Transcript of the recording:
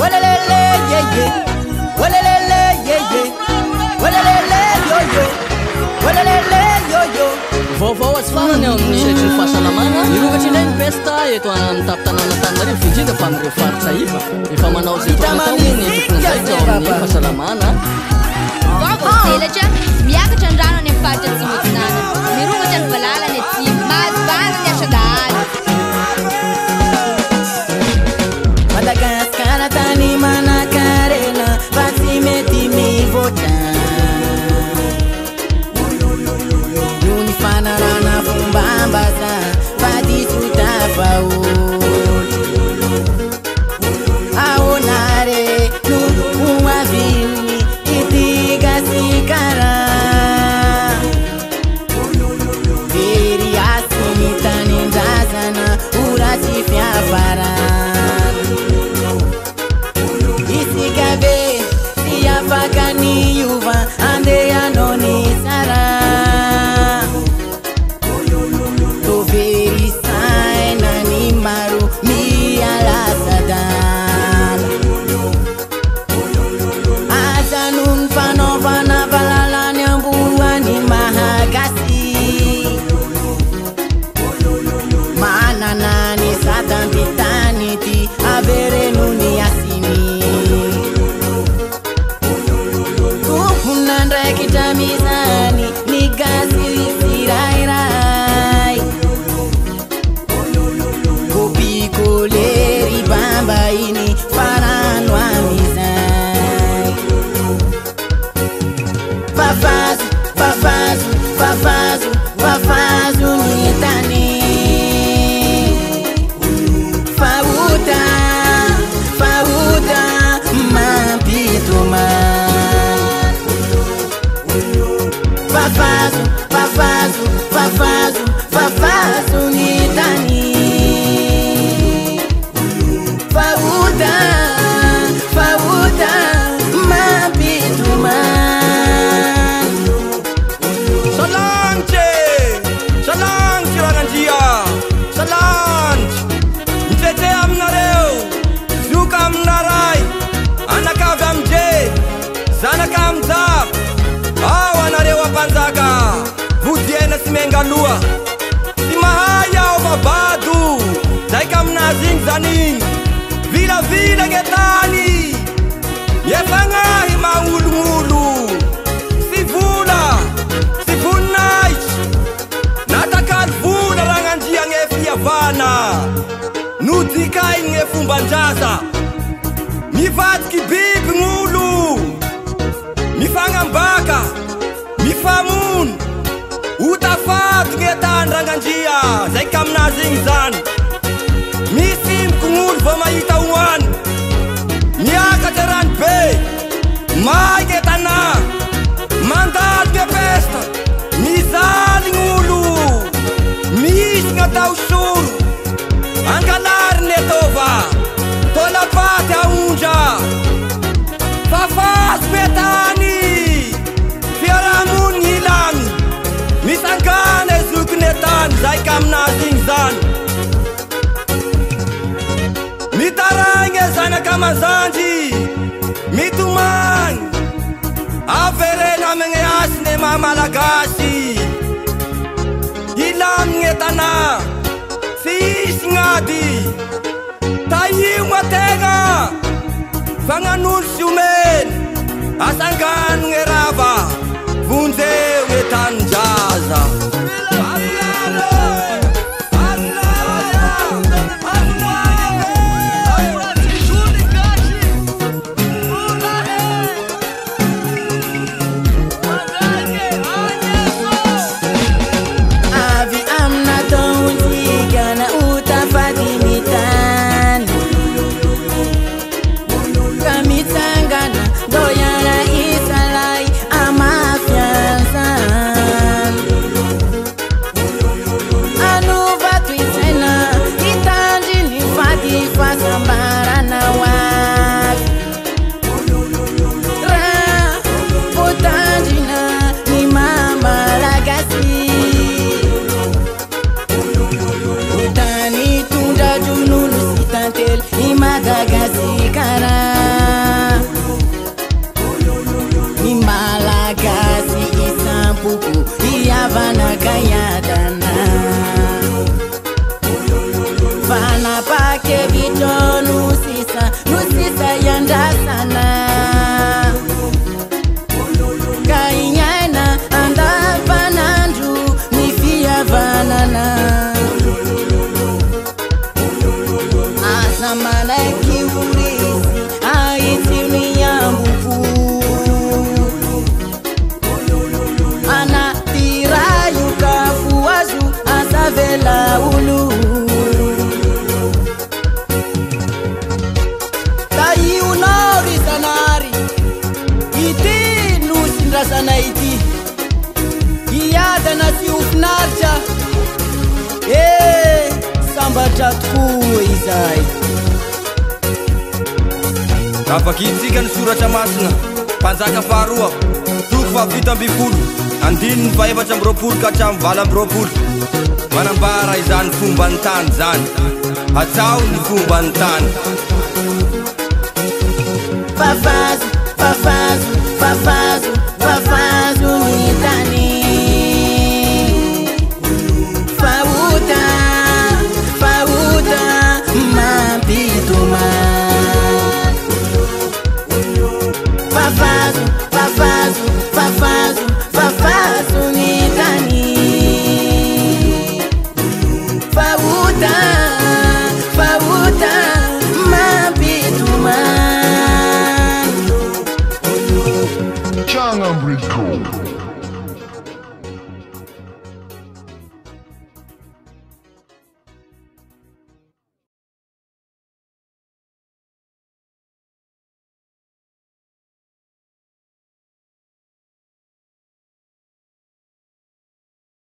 Walelele yeah yeah. Walelele yeah yeah. Walelele yo yo. Walelele yo yo. Vaovao azy farany amin'ny sehatra ny fahasalamana irokatra indray ny pesta eto amin'ny tapitanaona Antananarivo indrindra fa amin'ireo faritra iva efa manao izay tokony atao ny tokon'izay ao amin'ny fahasalamana. Vaovao selatra miakatra ny rano any amin'ny faritra Atsimo-Atsinanana mirokatra ny valalany atsimo mazibana ny Asadahady. Madagaskara tany manan-karena fa tsy mety mivoatra noho ny fanarana fomba-mbaza fa diso tafahoatra ahonare no hoaviny ity gasikara very asy ny tany an-drazana oratsy fiafarana isikabe sy afaka niova andehanao ny tsara tovery saina ny maro mialasadala aza noho ny fanaovana valalany amboany mahagasy manana ny satam-pitany ty avereno ny asiny tompona ndraikitra mizany ny gasy tsirairay kopikolery bamba iny farano amizay fafazo fafazo fafazo fafazo ny tany fahuta fahuta mampitomany fafazo fafazo fafazo fafazo ny tany fahuta fahuta mampitomany. Salanche salanche ranganjia salanche mtete aminareo zuka aminaray anakavy amje zanaka amjab ao anareo ampanjaka vodiena sy mengaloha sy mahay ao babado zaika aminazy igny zany igny vilavila ngetany efagnahy maolongolo sy voninahitsy natakaly vola ragnandria gne fiavana nodikainy gne fomban-draza mivadiky biby gn'olo mifagnambaka mifamono otafato gne tany rangandria zay ka aminazy igny zany misimiko gn'olo vo mahita hoany miakatra rano be may gne tanà mandady gne pesta mizaly gn'olo misy gn'atao soro angalary netova tolapaty aondra fafazo betany fiarahamony hilamy misangana ezoky netany zay ka aminazy igny zany mitaragny zanaka mazandy mitomagny averena amegny asine mamalagasy hilamy gne tanà sy isy gnady taio ategna fagnanolo sy omeny asangano gne rava vonjeo gne tanin-draza Madagascar tapa-kevitro nosisa iandrasana ka ignaina andavanandro ny fihavanana aza malaiky orizy ahitsio ny amboko anaty rayo kafo azo asa vela olo taionao ry zanary ity nosindrasana ity iadana sy ofinaritra sambatra tokoa izay afakitsika ny soratra masina mpanjaka faharoa toko fa vita ambifolo andininy fa efatra ambiroapolo ka hatramy vala ambiroapolo manambara izany fomba ny tany zany atsao ny fomba ny tany fafazo